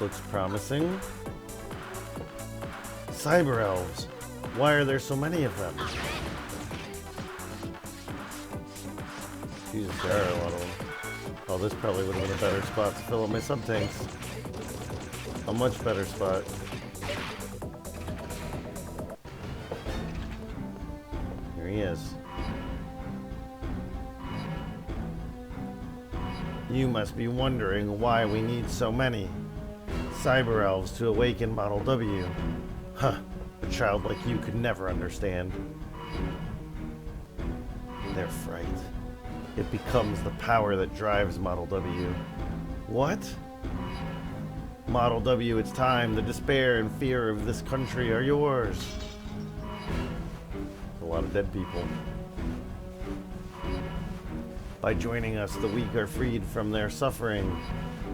looks promising. Cyber elves. Why are there so many of them? Jesus, there are a lot of them. Oh, this probably would have been a better spot to fill up my sub-tanks. A much better spot. Here he is. You must be wondering why we need so many cyber elves to awaken Model W. Huh, a child like you could never understand. Their fright. It becomes the power that drives Model W. What? Model W, it's time. The despair and fear of this country are yours. A lot of dead people. By joining us, the weak are freed from their suffering.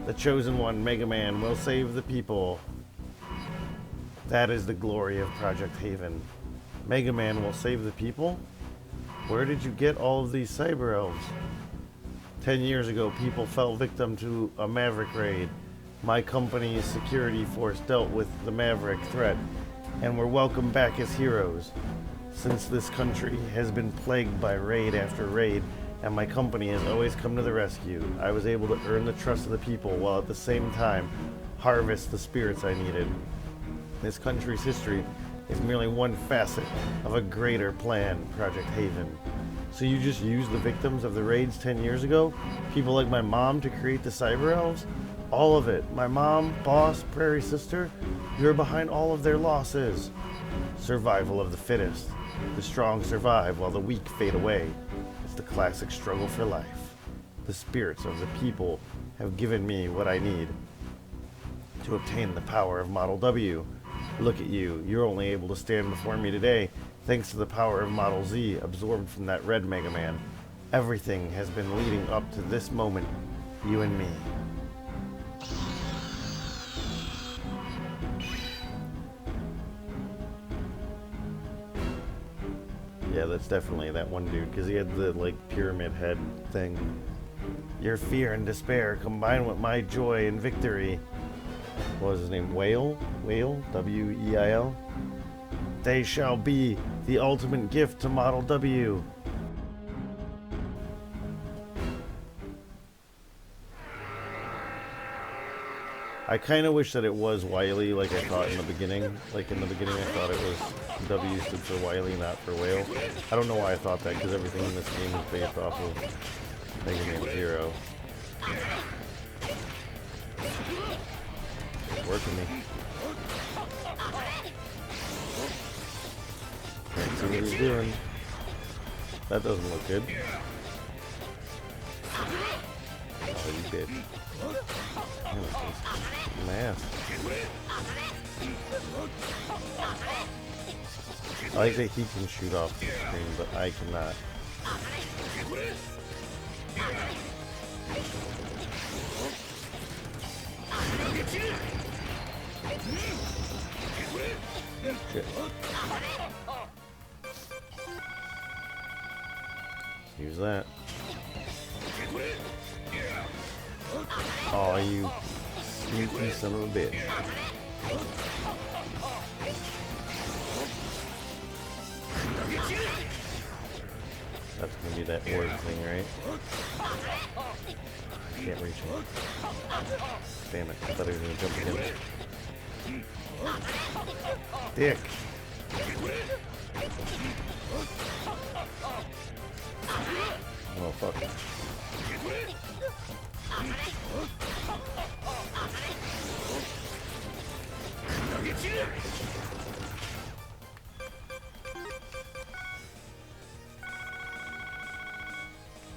The chosen one, Mega Man, will save the people. That is the glory of Project Haven. Mega Man will save the people? Where did you get all of these cyber elves? 10 years ago, people fell victim to a Maverick raid. My company's security force dealt with the Maverick threat and were welcomed back as heroes. Since this country has been plagued by raid after raid, and my company has always come to the rescue, I was able to earn the trust of the people while at the same time harvest the spirits I needed. This country's history is merely one facet of a greater plan, Project Haven. So you just used the victims of the raids 10 years ago? People like my mom to create the cyber elves? All of it. My mom, boss, prairie sister, you're behind all of their losses. Survival of the fittest. The strong survive while the weak fade away. It's the classic struggle for life. The spirits of the people have given me what I need to obtain the power of Model W. Look at you. You're only able to stand before me today thanks to the power of Model Z absorbed from that red Mega Man. Everything has been leading up to this moment. You and me. Yeah, that's definitely that one dude, because he had the, like, pyramid head thing. Your fear and despair combined with my joy and victory. What was his name? Whale? Whale? W-E-I-L? They shall be the ultimate gift to Model W. I kind of wish that it was Wily, like I thought in the beginning. Like in the beginning I thought it was W stood for Wily, not for Whale. I don't know why I thought that, because everything in this game is based off of Mega Man Zero. It's working me. Can't see what he's doing. That doesn't look good. Oh, you bitch. My ass. I like that he can shoot off the screen, but I cannot. Shit. Use that. Oh, you sneaky son of a bitch. That's gonna be that orb thing, right? Can't reach him. Damn it, I thought he was gonna jump again. Dick! Oh, fuck.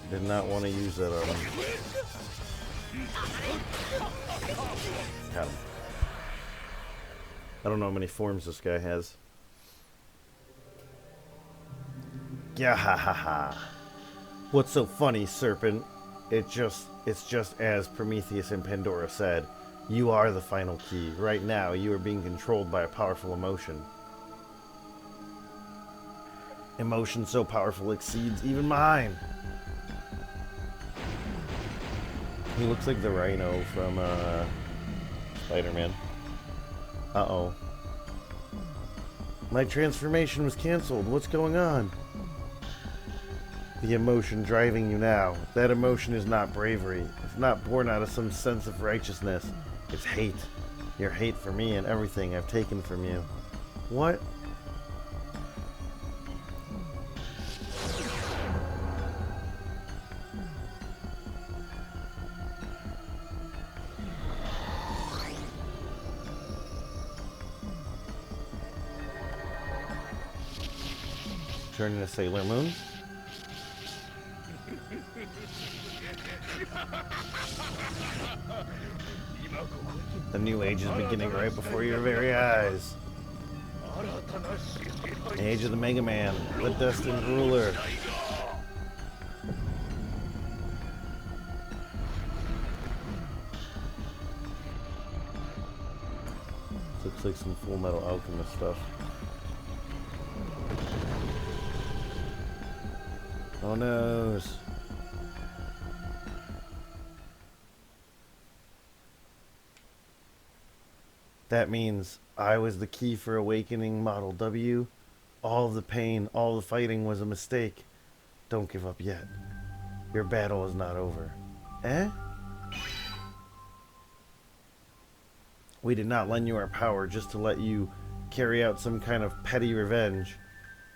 Did not want to use that on him. Got him. I don't know how many forms this guy has. Yeah, ha ha ha. What's so funny, Serpent? It's just as Prometheus and Pandora said. You are the final key. Right now, you are being controlled by a powerful emotion. Emotion so powerful exceeds even mine. He looks like the Rhino from Spider-Man. Uh-oh. My transformation was canceled. What's going on? The emotion driving you now. That emotion is not bravery. It's not born out of some sense of righteousness. It's hate. Your hate for me and everything I've taken from you. What? Turn into Sailor Moon? The new age is beginning right before your very eyes. The age of the Mega Man, the destined ruler. Looks like some Full Metal Alchemist stuff. Oh no. That means I was the key for awakening Model W. All of the pain, all the fighting was a mistake. Don't give up yet. Your battle is not over. Eh? We did not lend you our power just to let you carry out some kind of petty revenge.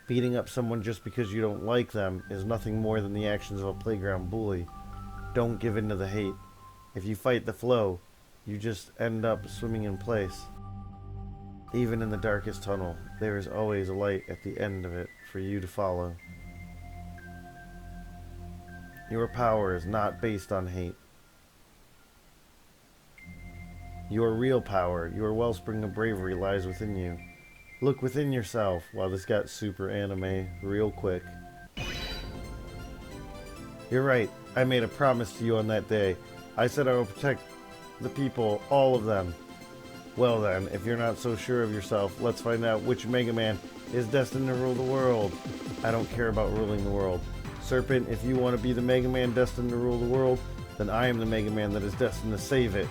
Beating up someone just because you don't like them is nothing more than the actions of a playground bully. Don't give in to the hate. If you fight the flow, you just end up swimming in place. Even in the darkest tunnel, there is always a light at the end of it for you to follow. Your power is not based on hate. Your real power, your wellspring of bravery lies within you. Look within yourself. Wow, this got super anime real quick. You're right. I made a promise to you on that day. I said I will protect the people, all of them. Well then, if you're not so sure of yourself, let's find out which Mega Man is destined to rule the world. I don't care about ruling the world. Serpent, if you want to be the Mega Man destined to rule the world, then I am the Mega Man that is destined to save it.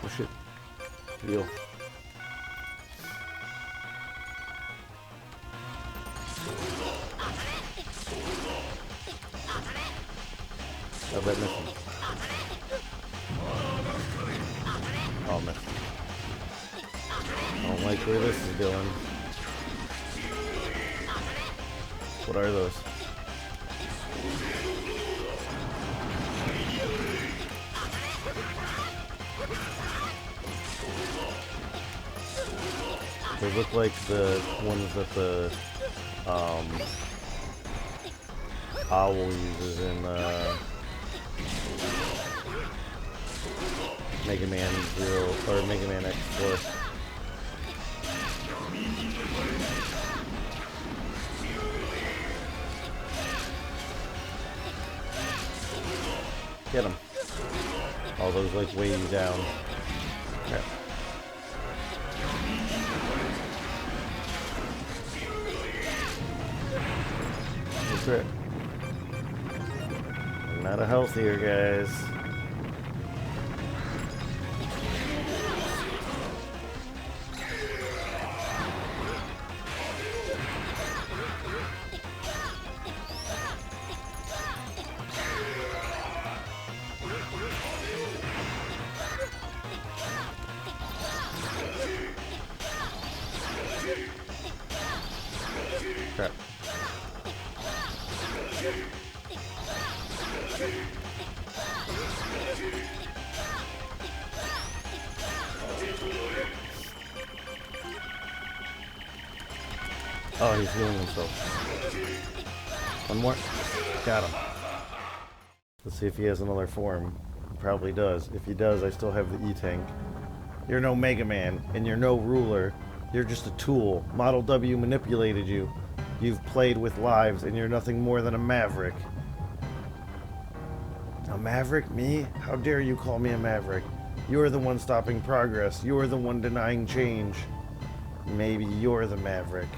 Oh shit. Deal. I bet missing. Oh, missed. I don't like where this is going. What are those? They look like the ones that the Owl uses in Mega Man 0 or Mega Man X4. Get him. All those like weigh you down. Okay. That's it. I'm not a healthier, guys. Crap. Oh, he's healing himself. One more. Got him. Let's see if he has another form. probably does. If he does, I still have the E-Tank. You're no Mega Man, and you're no ruler. You're just a tool. Model W manipulated you. You've played with lives, and you're nothing more than a maverick. A maverick? Me? How dare you call me a maverick? You're the one stopping progress. You're the one denying change. Maybe you're the maverick.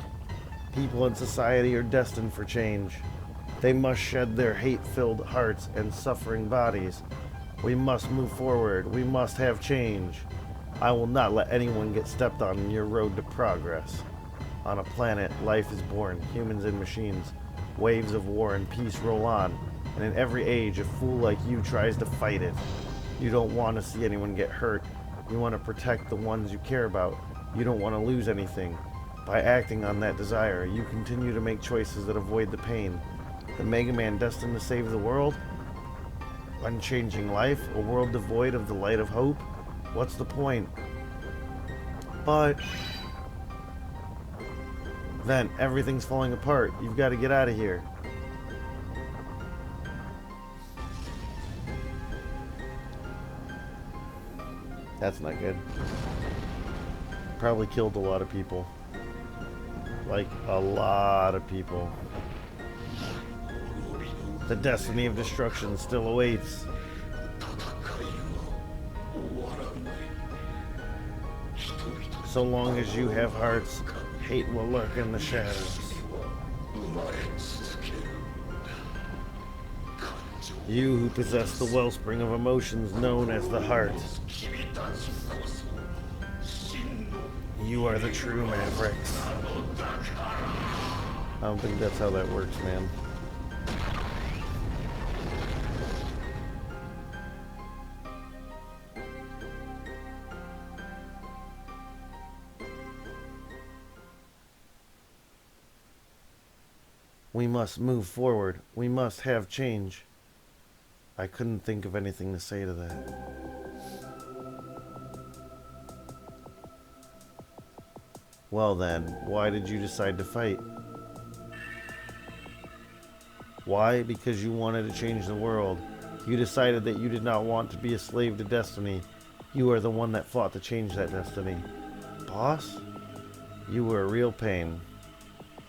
People in society are destined for change. They must shed their hate-filled hearts and suffering bodies. We must move forward. We must have change. I will not let anyone get stepped on in your road to progress. On a planet, life is born, humans and machines. Waves of war and peace roll on, and in every age, a fool like you tries to fight it. You don't want to see anyone get hurt. You want to protect the ones you care about. You don't want to lose anything. By acting on that desire, you continue to make choices that avoid the pain. The Mega Man destined to save the world? Unchanging life? A world devoid of the light of hope? What's the point? But... Vent, everything's falling apart. You've got to get out of here. That's not good. Probably killed a lot of people. Like, a lot of people. The destiny of destruction still awaits. So long as you have hearts, hate will lurk in the shadows. You who possess the wellspring of emotions known as the heart. You are the true Mavericks. I don't think that's how that works, man. We must move forward. We must have change. I couldn't think of anything to say to that. Well then, why did you decide to fight? Why? Because you wanted to change the world. You decided that you did not want to be a slave to destiny. You are the one that fought to change that destiny. Boss? You were a real pain.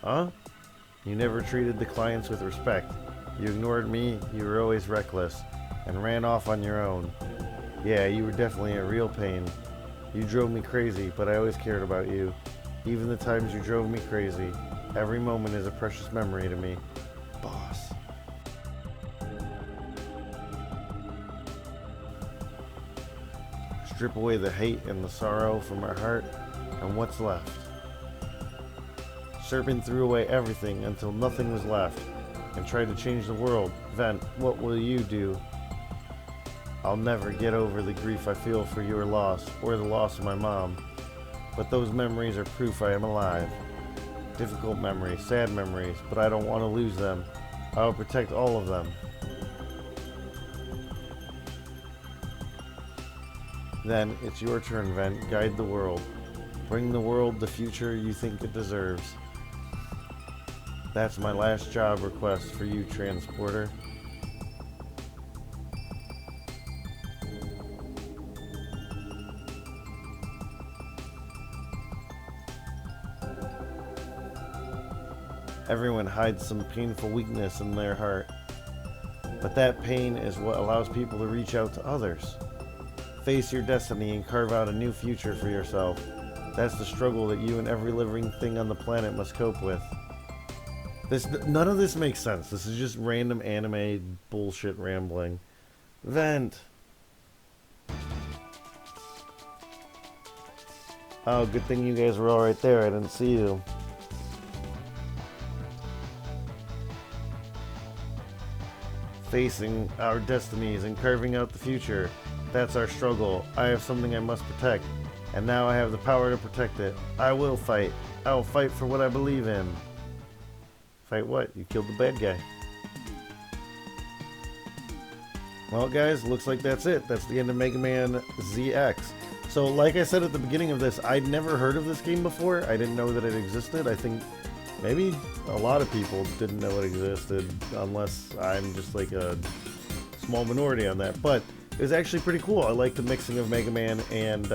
Huh? You never treated the clients with respect. You ignored me, you were always reckless, and ran off on your own. Yeah, you were definitely a real pain. You drove me crazy, but I always cared about you. Even the times you drove me crazy, every moment is a precious memory to me. Boss. Strip away the hate and the sorrow from our heart, and what's left? Serpent threw away everything until nothing was left, and tried to change the world. Vent, what will you do? I'll never get over the grief I feel for your loss, or the loss of my mom. But those memories are proof I am alive. Difficult memories, sad memories, but I don't want to lose them. I will protect all of them. Then, it's your turn, Vent. Guide the world. Bring the world the future you think it deserves. That's my last job request for you, Transporter. Everyone hides some painful weakness in their heart, but that pain is what allows people to reach out to others. Face your destiny and carve out a new future for yourself. That's the struggle that you and every living thing on the planet must cope with. None of this makes sense. This is just random anime bullshit rambling. Vent. Oh, good thing you guys were all right there. I didn't see you. Facing our destinies and carving out the future. That's our struggle. I have something I must protect, and now I have the power to protect it. I will fight. I will fight for what I believe in. Fight what? You killed the bad guy. Well, guys, looks like that's it. That's the end of Mega Man ZX. So, like I said at the beginning of this, I'd never heard of this game before. I didn't know that it existed. I think maybe a lot of people didn't know it existed, unless I'm just like a small minority on that. But it was actually pretty cool. I like the mixing of Mega Man and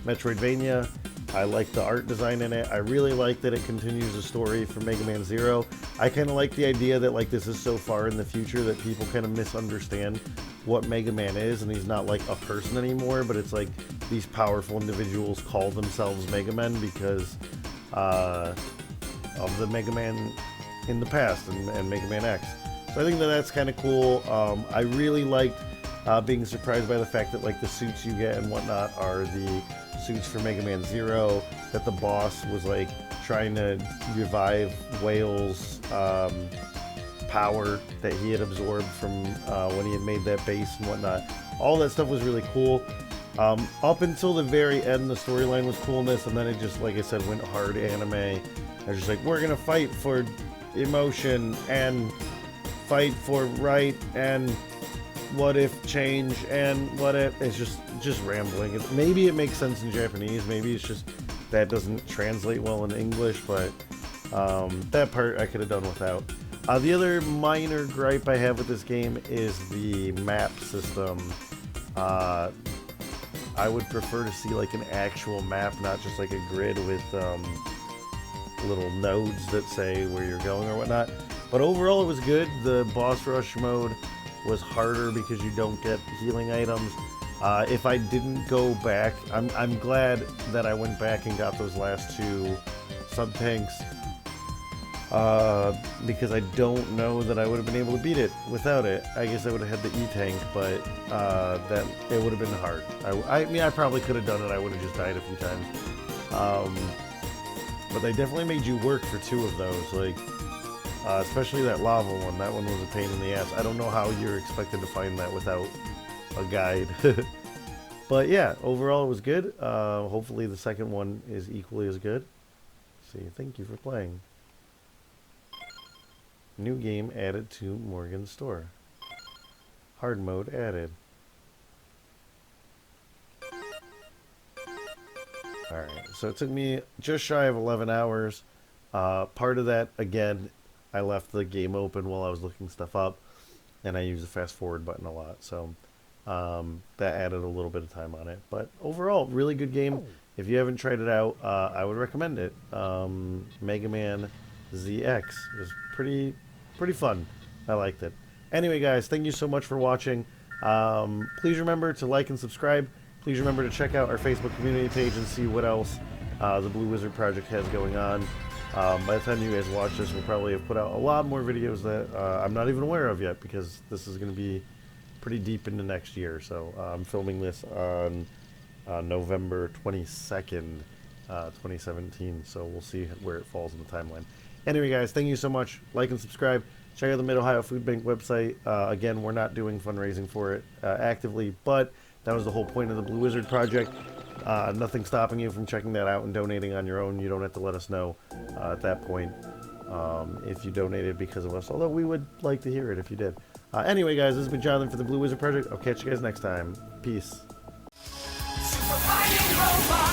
Metroidvania. I like the art design in it. I really like that it continues the story from Mega Man Zero. I kind of like the idea that like this is so far in the future that people kind of misunderstand what Mega Man is, and he's not like a person anymore, but it's like these powerful individuals call themselves Mega Men because of the Mega Man in the past and Mega Man X. So I think that that's kind of cool. I really liked being surprised by the fact that like the suits you get and whatnot are the suits for Mega Man Zero, that the boss was like trying to revive Whale's power that he had absorbed from when he had made that base and whatnot. All that stuff was really cool. Up until the very end, the storyline was coolness, and then it just, like I said, went hard anime. I was just like, we're gonna fight for emotion and fight for right and what if change and what if. It's just rambling. Maybe it makes sense in Japanese, maybe it's just that doesn't translate well in English, but that part I could have done without. The other minor gripe I have with this game is the map system. I would prefer to see like an actual map, not just like a grid with little nodes that say where you're going or whatnot. But overall it was good. The boss rush mode was harder because you don't get healing items. If I didn't go back, I'm glad that I went back and got those last two sub-tanks, because I don't know that I would have been able to beat it without it. I guess I would have had the E-tank, but that it would have been hard. I mean, I probably could have done it. I would have just died a few times. But they definitely made you work for two of those, like especially that lava one. That one was a pain in the ass. I don't know how you're expected to find that without a guide. But yeah, overall it was good. Hopefully the second one is equally as good. See, thank you for playing. New game added to Morgan's store. Hard mode added. Alright, so it took me just shy of 11 hours. Part of that, again, I left the game open while I was looking stuff up, and I use the fast forward button a lot, so that added a little bit of time on it. But overall, really good game. If you haven't tried it out, I would recommend it. Mega Man ZX was pretty fun. I liked it. Anyway, guys, thank you so much for watching. Please remember to like and subscribe. Please remember to check out our Facebook community page and see what else the Blue Wizard Project has going on. By the time you guys watch this, we'll probably have put out a lot more videos that I'm not even aware of yet, because this is going to be pretty deep into next year. So I'm filming this on November 22nd, 2017. So we'll see where it falls in the timeline. Anyway, guys, thank you so much. Like and subscribe. Check out the Mid-Ohio Food Bank website. Again, we're not doing fundraising for it actively, but that was the whole point of the Blue Wizard Project. Nothing stopping you from checking that out and donating on your own. You don't have to let us know at that point if you donated because of us, although we would like to hear it if you did. Anyway, guys, this has been Jonathan for the Blue Wizard Project. I'll catch you guys next time. Peace. Super